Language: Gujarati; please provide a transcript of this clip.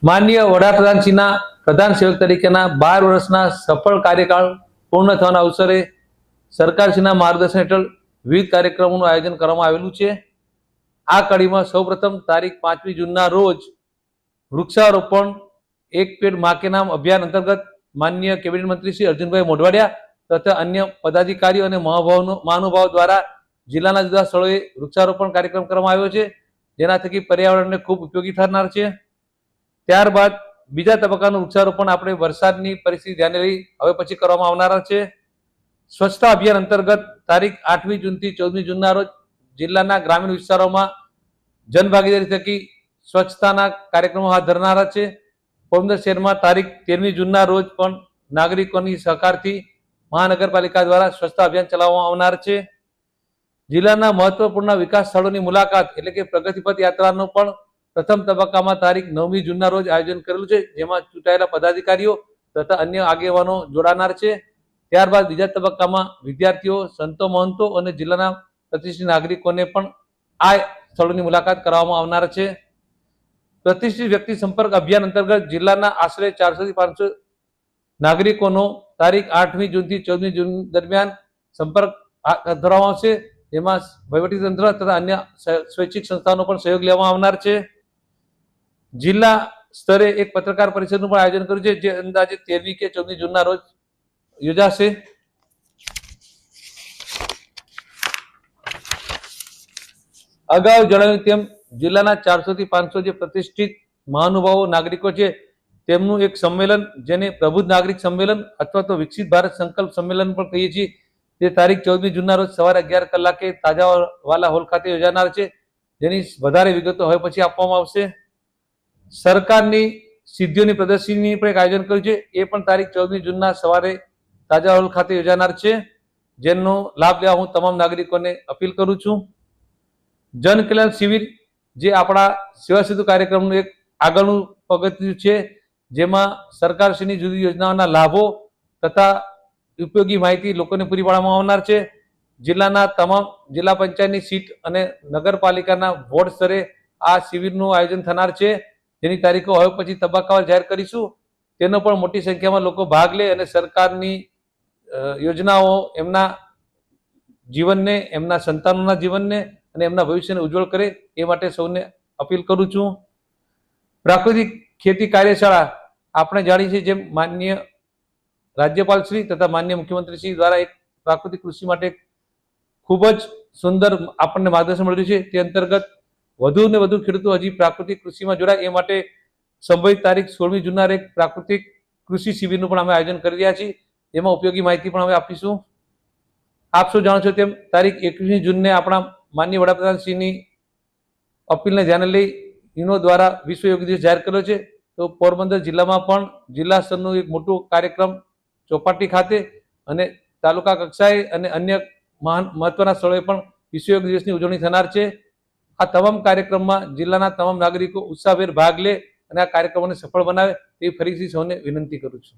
માનનીય વડાપ્રધાનશ્રીના પ્રધાન સેવક તરીકેના 12 વર્ષના સફળ કાર્યકાળ પૂર્ણ થવાના અવસરે સરકારશ્રીના માર્ગદર્શન હેઠળ વિવિધ કાર્યક્રમોનું આયોજન કરવામાં આવેલું છે। આ કડીમાં સૌપ્રથમ તારીખ 5મી જૂનના રોજ વૃક્ષારોપણ એક પેડ માં કે નામ અભિયાન અંતર્ગત માનનીય કેબિનેટ મંત્રી શ્રી અર્જુનભાઈ મોઢવાડિયા તથા અન્ય પદાધિકારીઓ અને મહાનુભાવો દ્વારા જિલ્લાના જુદા સ્થળોએ વૃક્ષારોપણ કાર્યક્રમ કરવામાં આવ્યો છે, જેના થકી પર્યાવરણને ખૂબ ઉપયોગી થનાર છે। ત્યારબાદ બીજા તબક્કાનું વૃક્ષારોપણ આપણે વરસાદની પરિસ્થિતિ ધ્યાને લઈ હવે પછી કરવામાં આવનારા છે। સ્વચ્છતા અભિયાન અંતર્ગત તારીખ 8મી જૂનથી 14મી જૂનના રોજ જિલ્લાના ગ્રામીણ વિસ્તારોમાં જનભાગીદારી થકી સ્વચ્છતાના કાર્યક્રમો હાથ ધરનારા છે। પોરબંદર શહેરમાં તારીખ 13મી જૂનના રોજ પણ નાગરિકોની સહકારથી મહાનગરપાલિકા દ્વારા સ્વચ્છતા અભિયાન ચલાવવામાં આવનાર છે। જિલ્લાના મહત્વપૂર્ણ વિકાસ સ્થળોની મુલાકાત એટલે કે પ્રગતિપથ યાત્રાનું પણ પ્રથમ તબક્કામાં તારીખ 9મી જૂનના રોજ આયોજન કરેલું છે, જેમાં ચૂંટાયેલા પદાધિકારીઓ તથા અન્ય આગેવાનો જોડાનાર છે। ત્યારબાદ બીજા તબક્કામાં વિદ્યાર્થીઓ, સંતો, મહંતો અને જિલ્લાના પ્રતિષ્ઠિત નાગરિકોને પણ આ સ્થળોની મુલાકાત કરવામાં આવનાર છે। પ્રતિષ્ઠિત વ્યક્તિ સંપર્ક અભિયાન અંતર્ગત જિલ્લાના આશરે 400 થી 500 નાગરિકોનો તારીખ 8મી જૂનથી 14મી જૂન દરમિયાન સંપર્ક કરવામાં આવશે, જેમાં વહીવટીતંત્ર તથા અન્ય સ્વૈચ્છિક સંસ્થાઓનો પણ સહયોગ લેવામાં આવનાર છે। જિલ્લા સ્તરે એક પત્રકાર પરિષદનું પણ આયોજન કર્યું છે, જે અંદાજે 13મી કે 14મી જૂનના રોજ યોજાશે। અગાઉ જણાવ્યું તેમ જિલ્લાના 400 થી 500 જે પ્રતિષ્ઠિત મહાનુભાવો નાગરિકો છે તેમનું એક સંમેલન, જેને પ્રબુદ્ધ નાગરિક સંમેલન અથવા તો વિકસિત ભારત સંકલ્પ સંમેલન પણ કહીએ છીએ, તે તારીખ 14મી જૂનના રોજ સવારે 11 કલાકે તાજાવાલા હોલ ખાતે યોજાનાર છે, જેની વધારે વિગતો હવે પછી આપવામાં આવશે। સરકારની સિદ્ધિઓની પ્રદર્શનની પણ એક આયોજન કર્યું છે, એ પણ તારીખ 14મી જૂનના સવારે તાજા હોલ ખાતે યોજાનાર છે, જેનો લાભ લેવા હું તમામ નાગરિકોને અપીલ કરું છું। જન કલ્યાણ શિબિર જે આપણા સેવા સેતુ કાર્યક્રમનું એક આગળનું પગથિયું છે, જેમાં સરકારશ્રીની જુદી યોજનાઓના લાભો તથા ઉપયોગી માહિતી લોકોને પૂરી પાડવામાં આવનાર છે। જિલ્લાના તમામ જિલ્લા પંચાયતની સીટ અને નગરપાલિકાના વોર્ડ સ્તરે આ શિબિરનું આયોજન થનાર છે, જેની તારીખો હવે પછી તબક્કાવાર જાહેર કરીશું। તેનો પણ મોટી સંખ્યામાં લોકો ભાગ લે અને સરકારની યોજનાઓ એમના જીવનને, એમના સંતાનોના જીવનને અને એમના ભવિષ્યને ઉજ્જવળ કરે એ માટે સૌને અપીલ કરું છું। પ્રાકૃતિક ખેતી કાર્યશાળા આપણે જાણીએ છીએ, જેમ માનનીય રાજ્યપાલ શ્રી તથા માનનીય મુખ્યમંત્રી શ્રી દ્વારા એક પ્રાકૃતિક કૃષિ માટે ખૂબ જ સુંદર આપણને માર્ગદર્શન મળ્યું છે। તે અંતર્ગત વધુ ને વધુ ખેડૂતો હજી પ્રાકૃતિક કૃષિમાં જોડાય એ માટે સંભવિત તારીખ 16મી જૂનના એક પ્રાકૃતિક કૃષિ શિબિરનું પણ અમે આયોજન કરી રહ્યા છીએ, જેમાં ઉપયોગી માહિતી પણ અમે આપીશું। આપ સૌ જાણો છો તેમ તારીખ 21મી જૂનને આપણા માનનીય વડાપ્રધાનશ્રીની અપીલને ધ્યાને લઈ યુનો દ્વારા વિશ્વ યોગ દિવસ જાહેર કર્યો છે, તો પોરબંદર જિલ્લામાં પણ જિલ્લા સ્તરનું એક મોટું કાર્યક્રમ ચોપાટી ખાતે અને તાલુકા કક્ષાએ અને અન્ય મહત્વના સ્થળોએ પણ વિશ્વ યોગ દિવસની ઉજવણી થનાર છે। આ તમામ કાર્યક્રમમાં જિલ્લાના તમામ નાગરિકો ઉત્સાહભેર ભાગ લે અને આ કાર્યક્રમોને સફળ બનાવે તેવી ફરીથી સૌને વિનંતી કરું છું।